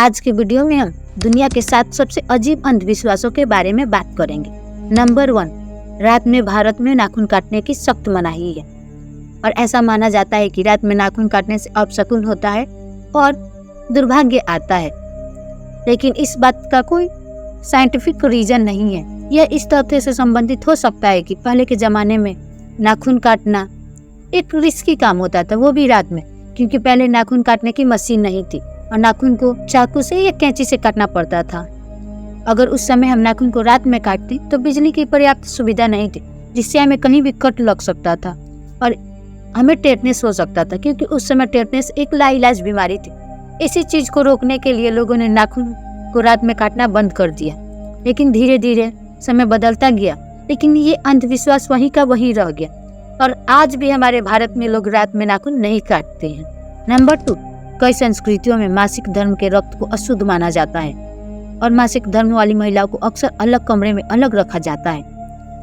आज के वीडियो में हम दुनिया के 7 सबसे अजीब अंधविश्वासों के बारे में बात करेंगे। नंबर 1, रात में भारत में नाखून काटने की सख्त मनाही है और ऐसा माना जाता है कि रात में नाखून काटने से अपशकुन होता है और दुर्भाग्य आता है। लेकिन इस बात का कोई साइंटिफिक रीजन नहीं है। यह इस तथ्य से संबंधित हो सकता है कि पहले के ज़माने में नाखून काटना एक रिस्की काम होता था, वो भी रात में, क्योंकि पहले नाखून काटने की मशीन नहीं थी और नाखून को चाकू से या कैंची से काटना पड़ता था। अगर उस समय हम नाखून को रात में काटते तो बिजली की पर्याप्त सुविधा नहीं थी, जिससे हमें कहीं भी कट लग सकता था और हमें टेटनेस हो सकता था, क्योंकि उस समय टेटनेस एक लाइलाज बीमारी थी। इसी चीज को रोकने के लिए लोगों ने नाखून को रात में काटना बंद कर दिया। लेकिन धीरे धीरे समय बदलता गया, लेकिन ये अंधविश्वास वहीं का वहीं रह गया और आज भी हमारे भारत में लोग रात में नाखून नहीं काटते हैं। नंबर 2, कई संस्कृतियों में मासिक धर्म के रक्त को अशुद्ध माना जाता है और मासिक धर्म वाली महिलाओं को अक्सर अलग कमरे में अलग रखा जाता है,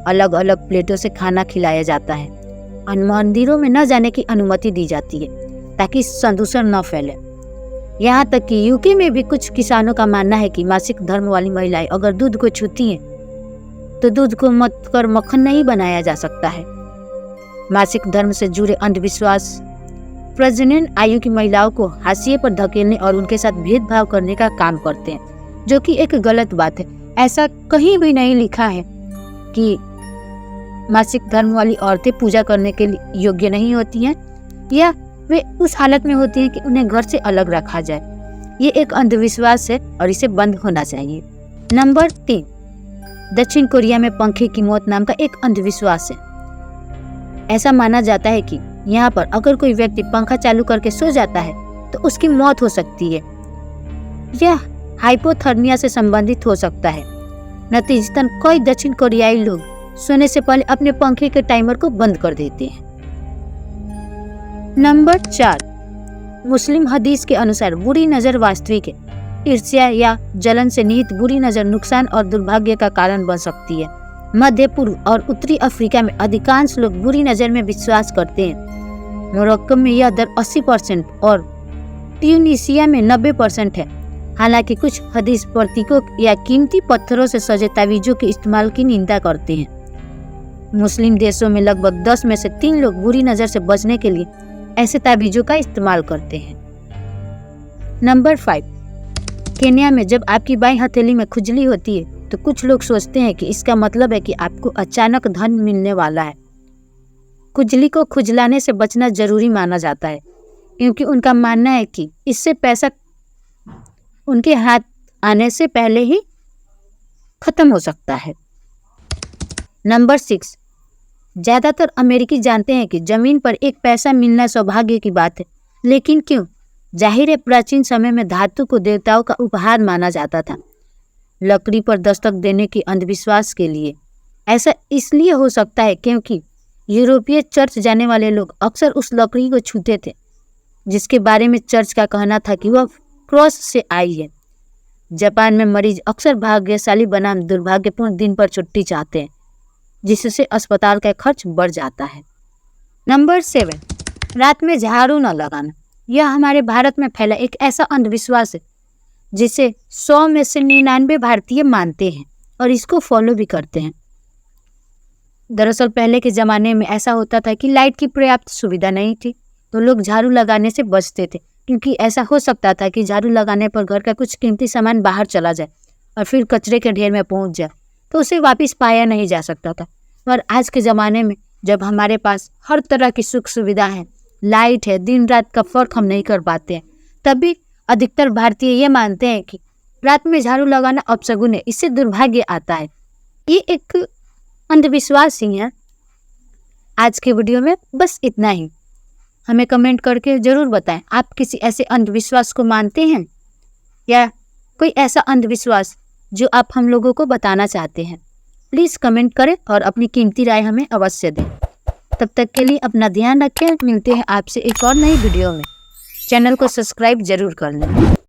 अलग अलग प्लेटों से खाना खिलाया जाता है और मंदिरों में न जाने की अनुमति दी जाती है ताकि प्रदूषण न फैले। यहाँ तक कि यूके में भी कुछ किसानों का मानना है कि मासिक धर्म वाली महिलाएं अगर दूध को छूती हैं तो दूध को मत कर मक्खन नहीं बनाया जा सकता है। मासिक धर्म से जुड़े अंधविश्वास प्रजनन आयु की महिलाओं को हाशिए पर धकेलने और उनके साथ भेदभाव करने का काम करते हैं, जो कि एक गलत बात है। ऐसा कहीं भी नहीं लिखा है कि मासिक धर्म वाली औरतें पूजा करने के लिए योग्य नहीं होती हैं या वे उस हालत में होती हैं कि उन्हें घर से अलग रखा जाए। ये एक अंधविश्वास है और इसे बंद होना चाहिए। नंबर 3, दक्षिण कोरिया में पंखे की मौत नाम का एक अंधविश्वास है। ऐसा माना जाता है कि यहाँ पर अगर कोई व्यक्ति पंखा चालू करके सो जाता है तो उसकी मौत हो सकती है। यह हाइपोथर्मिया से संबंधित हो सकता है। नतीजतन कई दक्षिण कोरियाई लोग सोने से पहले अपने पंखे के टाइमर को बंद कर देते हैं। नंबर 4, मुस्लिम हदीस के अनुसार बुरी नजर वास्तविक है। ईर्ष्या या जलन से निहित बुरी नजर नुकसान और दुर्भाग्य का कारण बन सकती है। मध्य पूर्व और उत्तरी अफ्रीका में अधिकांश लोग बुरी नजर में विश्वास करते हैं। मोरक्को में यह दर 80% और ट्यूनीशिया में 90% है। हालांकि कुछ हदीस प्रतीकों या कीमती पत्थरों से सजे तावीजों के इस्तेमाल की निंदा करते हैं। मुस्लिम देशों में लगभग 10 में से 3 लोग बुरी नजर से बचने के लिए ऐसे तावीजों का इस्तेमाल करते हैं। नंबर 5, केन्या में जब आपकी बाईं हथेली में खुजली होती है तो कुछ लोग सोचते हैं कि इसका मतलब है कि आपको अचानक धन मिलने वाला है। खुजली को खुजलाने से बचना जरूरी माना जाता है, क्योंकि उनका मानना है कि इससे पैसा उनके हाथ आने से पहले ही खत्म हो सकता है। नंबर 6, ज्यादातर अमेरिकी जानते हैं कि जमीन पर एक पैसा मिलना सौभाग्य की बात है, लेकिन क्यों? जाहिर है, प्राचीन समय में धातु को देवताओं का उपहार माना जाता था। लकड़ी पर दस्तक देने के अंधविश्वास के लिए ऐसा इसलिए हो सकता है क्योंकि यूरोपीय चर्च जाने वाले लोग अक्सर उस लकड़ी को छूते थे, जिसके बारे में चर्च का कहना था कि वह क्रॉस से आई है। जापान में मरीज अक्सर भाग्यशाली बनाम दुर्भाग्यपूर्ण दिन पर छुट्टी चाहते हैं, जिससे अस्पताल का खर्च बढ़ जाता है। नंबर 7, रात में झाड़ू न लगाना। यह हमारे भारत में फैला एक ऐसा अंधविश्वास है जिसे 100 में से 99 भारतीय मानते हैं और इसको फॉलो भी करते हैं। दरअसल पहले के ज़माने में ऐसा होता था कि लाइट की पर्याप्त सुविधा नहीं थी, तो लोग झाड़ू लगाने से बचते थे, क्योंकि ऐसा हो सकता था कि झाड़ू लगाने पर घर का कुछ कीमती सामान बाहर चला जाए और फिर कचरे के ढेर में पहुंच जाए तो उसे वापस पाया नहीं जा सकता था। पर आज के ज़माने में जब हमारे पास हर तरह की सुख सुविधा है, लाइट है, दिन रात का फर्क हम नहीं कर पाते हैं, तब भी अधिकतर भारतीय ये मानते हैं कि रात में झाड़ू लगाना अपशगुन है, इससे दुर्भाग्य आता है। ये एक अंधविश्वास ही है। आज के वीडियो में बस इतना ही। हमें कमेंट करके ज़रूर बताएं, आप किसी ऐसे अंधविश्वास को मानते हैं या कोई ऐसा अंधविश्वास जो आप हम लोगों को बताना चाहते हैं। प्लीज़ कमेंट करें और अपनी कीमती राय हमें अवश्य दें। तब तक के लिए अपना ध्यान रखें। मिलते हैं आपसे एक और नई वीडियो में। चैनल को सब्सक्राइब जरूर कर लें।